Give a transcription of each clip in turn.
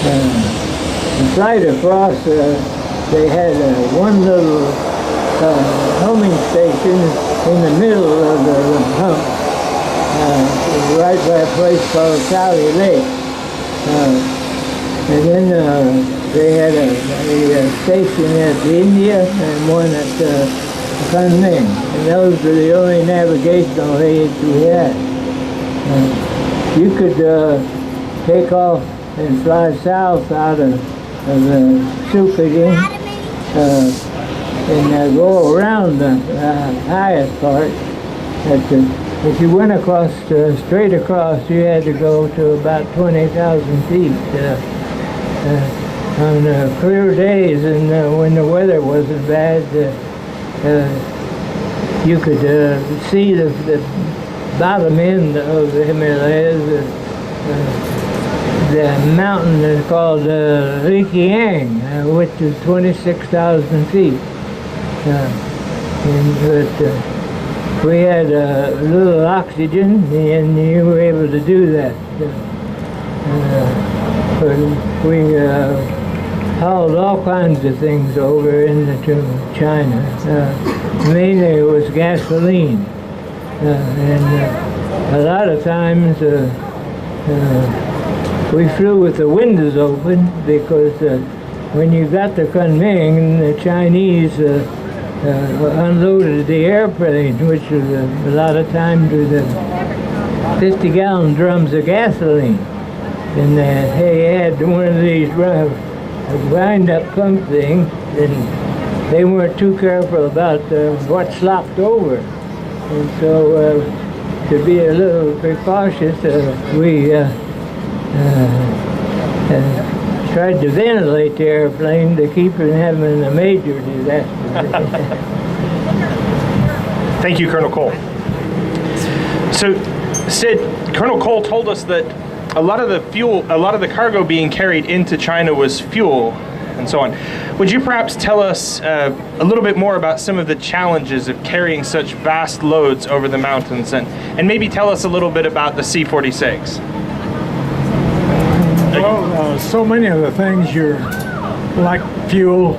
The flight across, they had one little homing station in the middle of the hump, right by a place called Sally Lake. And then they had a station at India and one at Kunming. And those were the only navigational aids we had. You could take off and fly south out of Sukating and go around the highest part. If you went across, straight across, you had to go to about 20,000 feet on clear days, and when the weather wasn't bad, you could see the bottom end of the Himalayas. The mountain is called Likiang, which is 26,000 feet. We had a little oxygen, and you were able to do that. But we hauled all kinds of things over into China. Mainly it was gasoline. And a lot of times we flew with the windows open because when you got to Kunming, the Chinese unloaded the airplane, which was a lot of times with 50-gallon drums of gasoline. And they had one of these wind-up pump things, and they weren't too careful about what slopped over. And so to be a little precautious, we tried to ventilate the airplane to keep from having a major disaster. Thank you, Colonel Cole. So, Sid, Colonel Cole told us that a lot of the cargo being carried into China was fuel and so on. Would you perhaps tell us a little bit more about some of the challenges of carrying such vast loads over the mountains, and maybe tell us a little bit about the C-46? Well, so many of the things like fuel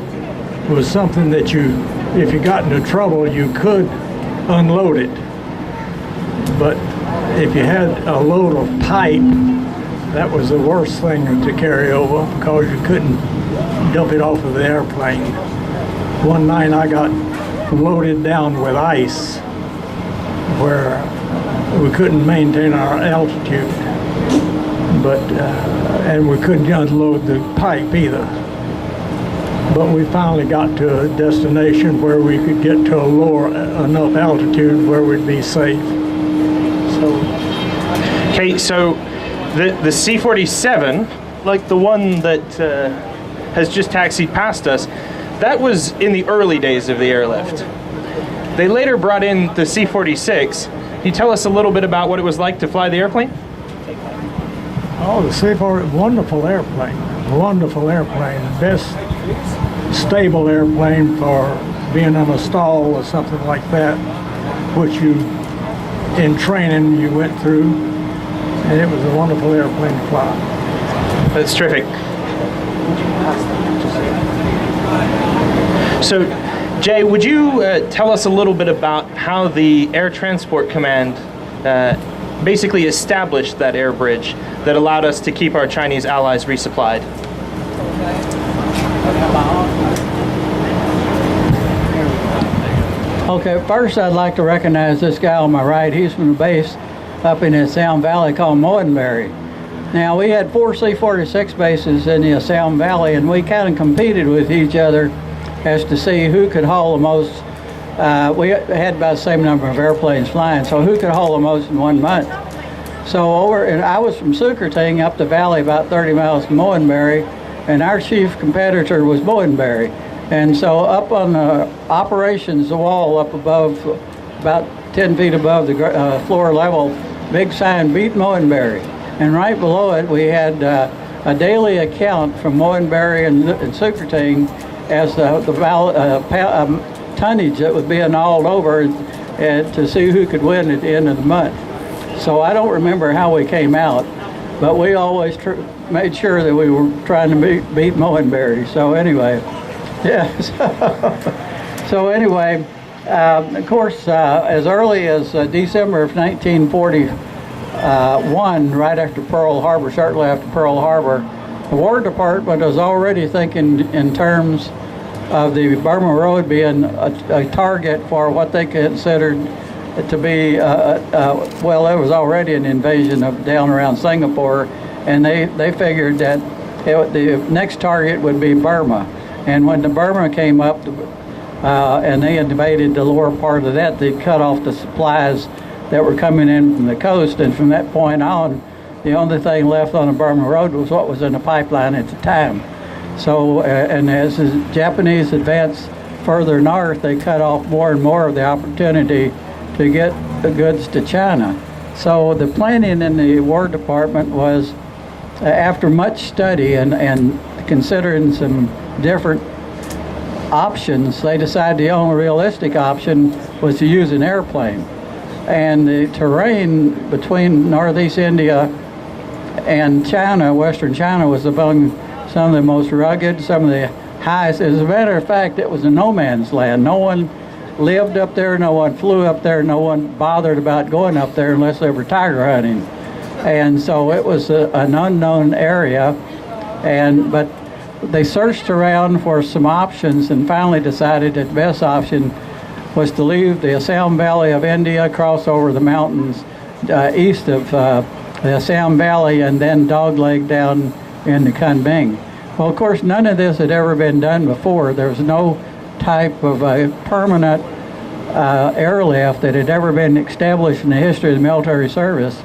was something that if you got into trouble, you could unload it. But if you had a load of pipe, that was the worst thing to carry over because you couldn't dump it off of the airplane. One night I got loaded down with ice where we couldn't maintain our altitude. And we couldn't unload the pipe either. But we finally got to a destination where we could get to a lower enough altitude where we'd be safe. Okay, so the C-47, like the one that has just taxied past us, that was in the early days of the airlift. They later brought in the C-46. Can you tell us a little bit about what it was like to fly the airplane? Oh, the C-47, wonderful airplane. Best stable airplane for being in a stall or something like that, which in training you went through, and it was a wonderful airplane to fly. That's terrific. So, Jay, would you tell us a little bit about how the Air Transport Command basically established that air bridge that allowed us to keep our Chinese allies resupplied? Okay, first I'd like to recognize this guy on my right. He's from the base up in the Assam Valley called Moenberry. Now, we had 4 C-46 bases in the Assam Valley, and we kind of competed with each other as to see who could haul the most. We had about the same number of airplanes flying, so who could haul the most in 1 month. So and I was from Sukating up the valley about 30 miles from Moenberry, and our chief competitor was Moenberry. And so up on the operations wall up above, about 10 feet above the floor level, big sign, beat Moenberry. And right below it, we had a daily account from Moenberry and Sukating as the tonnage that was being hauled over and to see who could win at the end of the month. So I don't remember how we came out, but we always made sure that we were trying to beat Moenberry. So anyway, yeah. So anyway, of course, as early as December of 1941, right after Pearl Harbor, shortly after Pearl Harbor, the War Department was already thinking in terms of the Burma Road being a target for what they considered to be, well, there was already an invasion of down around Singapore, and they figured that the next target would be Burma. And when the Burma came up, and they invaded the lower part of that, they cut off the supplies that were coming in from the coast, and from that point on, the only thing left on the Burma Road was what was in the pipeline at the time. So, and as the Japanese advanced further north, they cut off more and more of the opportunity to get the goods to China. So the planning in the War Department was, after much study and considering some different options, they decided the only realistic option was to use an airplane. And the terrain between northeast India and China, western China, was among some of the most rugged, some of the highest. As a matter of fact, it was a no man's land. No one lived up there, no one flew up there, no one bothered about going up there unless they were tiger hunting. And so it was an unknown area, but they searched around for some options and finally decided that the best option was to leave the Assam Valley of India, cross over the mountains east of the Assam Valley, and then dogleg down into Kunming. Well, of course, none of this had ever been done before. There was no type of a permanent airlift that had ever been established in the history of the military service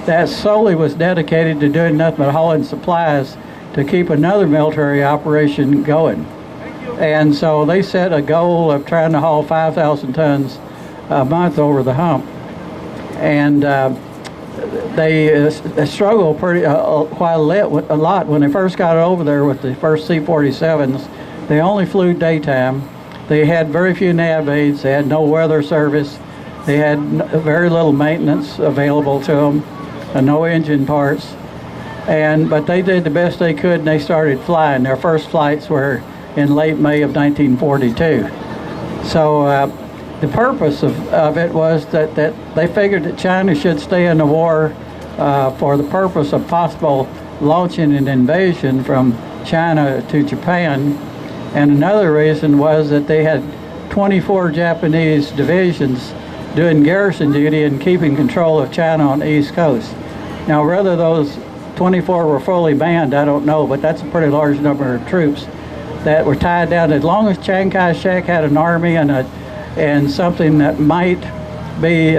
that solely was dedicated to doing nothing but hauling supplies to keep another military operation going. And so they set a goal of trying to haul 5,000 tons a month over the hump. And they struggled quite a lot when they first got over there with the first C-47s. They only flew daytime. They had very few nav aids. They had no weather service. They had very little maintenance available to them, no engine parts. But they did the best they could, and they started flying. Their first flights were in late May of 1942. So the purpose of it was that they figured that China should stay in the war for the purpose of possible launching an invasion from China to Japan. And another reason was that they had 24 Japanese divisions doing garrison duty and keeping control of China on the East Coast. Now, whether those 24 were fully manned, I don't know, but that's a pretty large number of troops that were tied down. As long as Chiang Kai-shek had an army and something that might be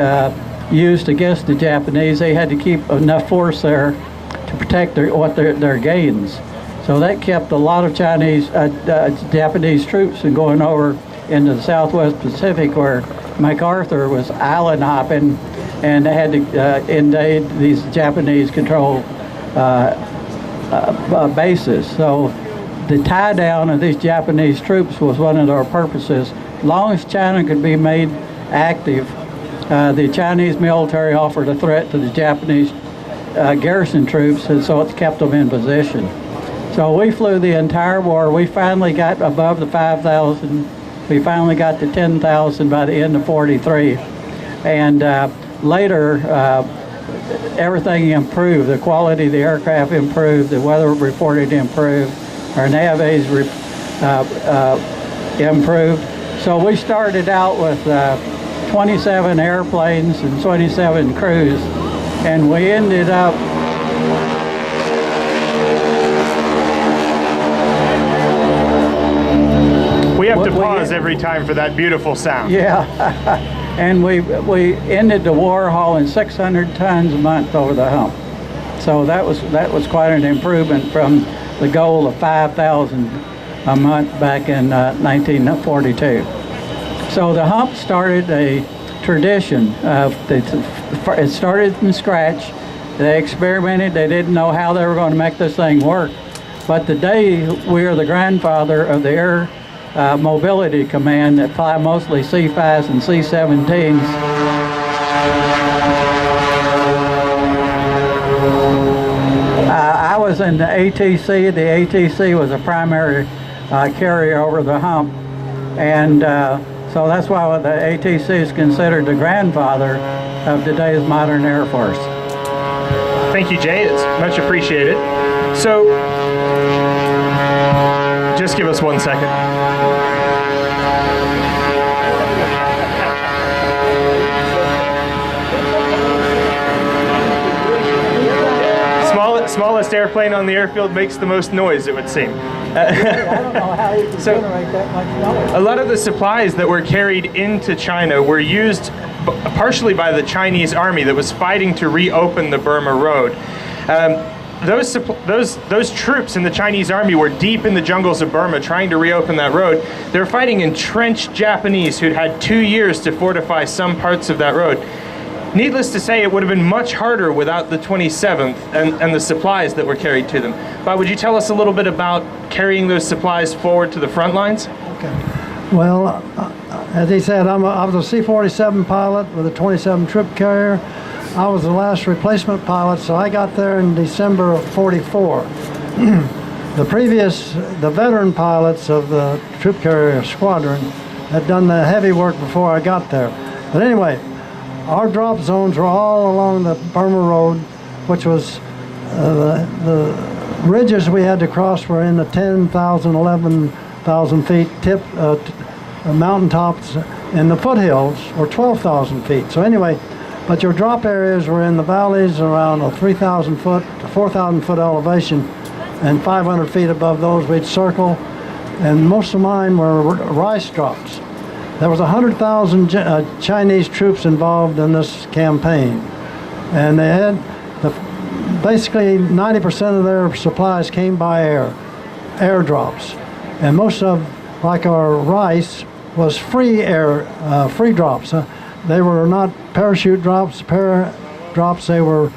used against the Japanese, they had to keep enough force there to protect their gains. So that kept a lot of Japanese troops from going over into the Southwest Pacific, where MacArthur was island hopping and had to invade these Japanese controlled bases. So the tie down of these Japanese troops was one of their purposes. As long as China could be made active, the Chinese military offered a threat to the Japanese garrison troops, and so it kept them in position. So we flew the entire war. We finally got above the 5,000. We finally got to 10,000 by the end of '43. And later, everything improved. The quality of the aircraft improved. The weather reporting improved. Our nav aids improved. So we started out with 27 airplanes and 27 crews, and we ended up We have to pause every time for that beautiful sound. Yeah, and we ended the war hauling 600 tons a month over the hump. So that was quite an improvement from the goal of 5,000 a month back in 1942. So the hump started a tradition. It started from scratch. They experimented. They didn't know how they were going to make this thing work. But today we are the grandfather of the Air Mobility Command that fly mostly C-5s and C-17s. I was in the ATC. The ATC was a primary carrier over the Hump, and so that's why the ATC is considered the grandfather of today's modern Air Force. Thank you, Jay. It's much appreciated. So, just give us 1 second. Smallest airplane on the airfield makes the most noise, it would seem. I don't know how you can generate that much noise. A lot of the supplies that were carried into China were used partially by the Chinese army that was fighting to reopen the Burma Road. Those troops in the Chinese army were deep in the jungles of Burma trying to reopen that road. They were fighting entrenched Japanese who'd had 2 years to fortify some parts of that road. Needless to say, it would have been much harder without the 27th and the supplies that were carried to them. Bob, would you tell us a little bit about carrying those supplies forward to the front lines? Okay. Well, as he said, I was a C-47 pilot with a 27 troop carrier. I was the last replacement pilot, so I got there in December of '44. The veteran pilots of the troop carrier squadron had done the heavy work before I got there. But anyway, our drop zones were all along the Burma Road, which was the ridges we had to cross were in the 10,000, 11,000 feet mountaintops, and the foothills were 12,000 feet. So anyway, but your drop areas were in the valleys around a 3,000 foot to 4,000 foot elevation, and 500 feet above those we'd circle, and most of mine were rice drops. There was 100,000 Chinese troops involved in this campaign, and they had basically 90% of their supplies came by airdrops, and most of, like our rice, was free drops. They were not parachute drops, they were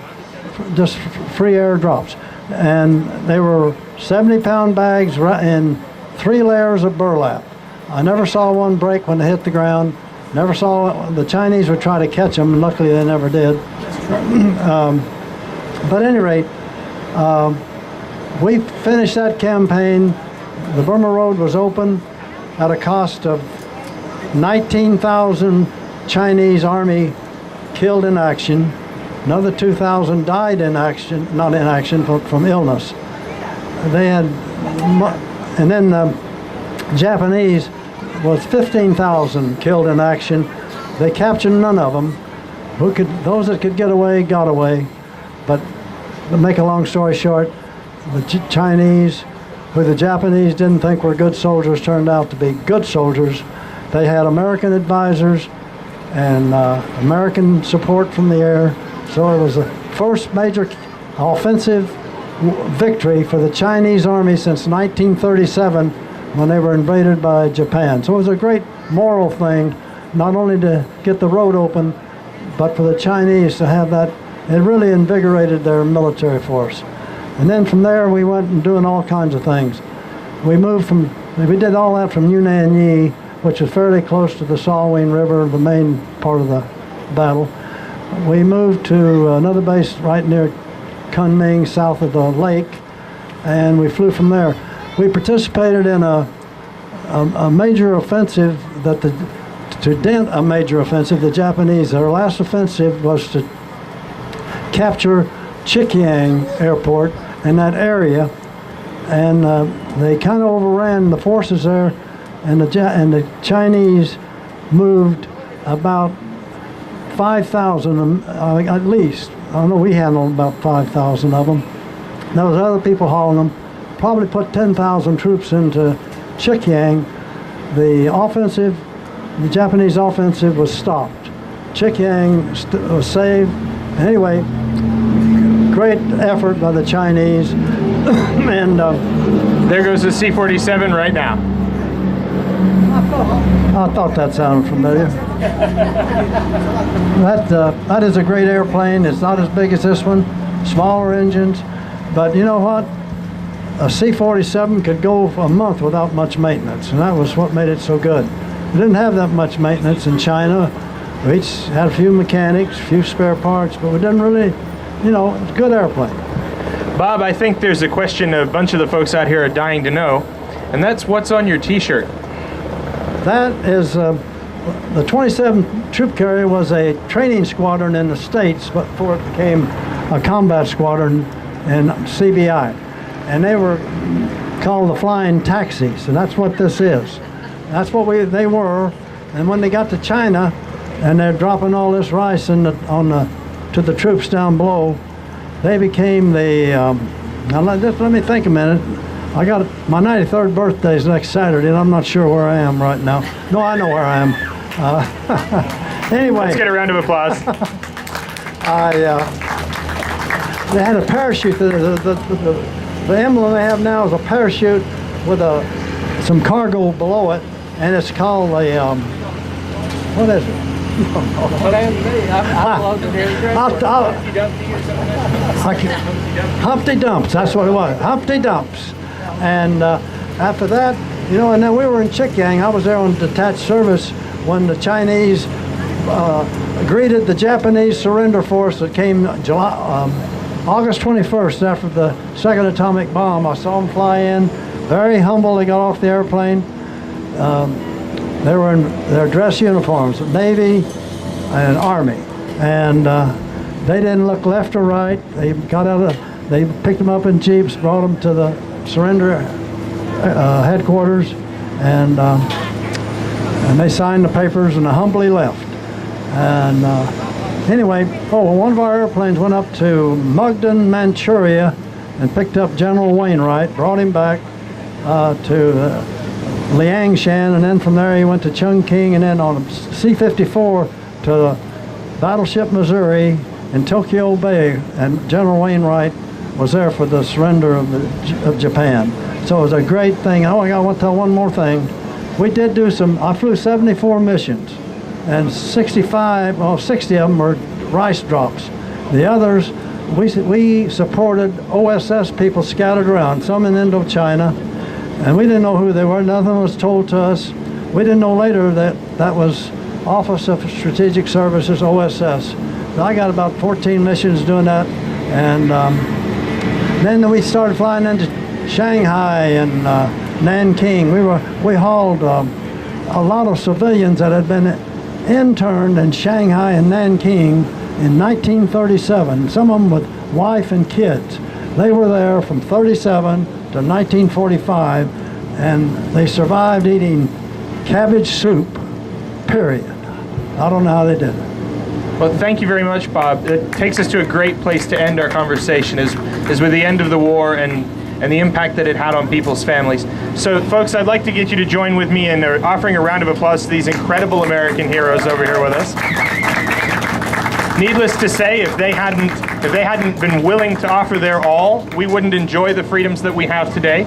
just free air drops, and they were 70-pound bags in 3 layers of burlap. I never saw one break when they hit the ground. Never saw the Chinese would try to catch them, and luckily they never did. But at any rate, we finished that campaign. The Burma Road was open at a cost of 19,000 Chinese Army killed in action. Another 2,000 died in action, not in action, from illness. They had, and then the Japanese was 15,000 killed in action. They captured none of them. Those that could get away got away. But to make a long story short, the Chinese, who the Japanese didn't think were good soldiers, turned out to be good soldiers. They had American advisors and American support from the air. So it was the first major offensive victory for the Chinese army since 1937, when they were invaded by Japan. So it was a great moral thing, not only to get the road open, but for the Chinese to have that. It really invigorated their military force. And then from there, we went and doing all kinds of things. We did all that from Yunnan, which is fairly close to the Salween River, the main part of the battle. We moved to another base right near Kunming, south of the lake, and we flew from there. We participated in a major offensive to dent a major offensive. The Japanese, their last offensive was to capture Chikyang Airport in that area, and they kind of overran the forces there, and the Chinese moved about 5,000 at least. I know we handled about 5,000 of them. There was other people hauling them. Probably put 10,000 troops into Chikyang. The Japanese offensive was stopped. Chikyang was saved. Anyway, great effort by the Chinese. And there goes the C-47 right now. I thought that sounded familiar. That is a great airplane. It's not as big as this one, smaller engines, but you know what? A C-47 could go for a month without much maintenance, and that was what made it so good. We didn't have that much maintenance in China. We each had a few mechanics, a few spare parts, but we didn't really, it's a good airplane. Bob, I think there's a question a bunch of the folks out here are dying to know, and that's what's on your T-shirt. That is, the 27th Troop Carrier was a training squadron in the States before it became a combat squadron in CBI. And they were called the Flying Taxis, and that's what this is. That's what they were. And when they got to China, and they're dropping all this rice to the troops down below, they became the, now let me think a minute. I got my 93rd birthday is next Saturday, and I'm not sure where I am right now. No, I know where I am. Anyway. Let's get a round of applause. They had a parachute. The emblem they have now is a parachute with some cargo below it, and it's called a, what is it? Humpty Dumps, that's what it was. Humpty Dumps. And after that, you know, and then we were in Chikyang. I was there on detached service when the Chinese greeted the Japanese surrender force that came August 21st after the second atomic bomb. I saw them fly in, very humble. They got off the airplane. They were in their dress uniforms, Navy and Army, and they didn't look left or right. They they picked them up in jeeps, brought them to the surrender headquarters, and they signed the papers and humbly left. And anyway, one of our airplanes went up to Mukden, Manchuria, and picked up General Wainwright, brought him back to Liangshan, and then from there he went to Chungking, and then on a C-54 to Battleship Missouri in Tokyo Bay, and General Wainwright was there for the surrender of Japan. So it was a great thing. Oh, I want to tell one more thing. We did do I flew 74 missions, and 60 of them were rice drops. The others, we supported OSS people scattered around, some in Indochina, and we didn't know who they were. Nothing was told to us. We didn't know later that was Office of Strategic Services, OSS. So I got about 14 missions doing that, and then we started flying into Shanghai and Nanking. We hauled a lot of civilians that had been interned in Shanghai and Nanking in 1937. Some of them with wife and kids. They were there from 37 to 1945, and they survived eating cabbage soup, period. I don't know how they did it. Well, thank you very much, Bob. It takes us to a great place to end our conversation, is with the end of the war and the impact that it had on people's families. So, folks, I'd like to get you to join with me in offering a round of applause to these incredible American heroes over here with us. Needless to say, if they hadn't been willing to offer their all, we wouldn't enjoy the freedoms that we have today.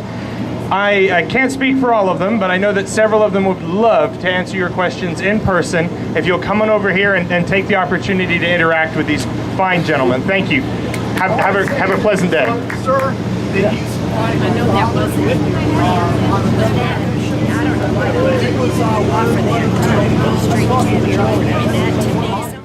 I can't speak for all of them, but I know that several of them would love to answer your questions in person if you'll come on over here and take the opportunity to interact with these fine gentlemen. Thank you. Have a pleasant day. Sir, I know that wasn't I don't know why they didn't offer that. Street, and that to me.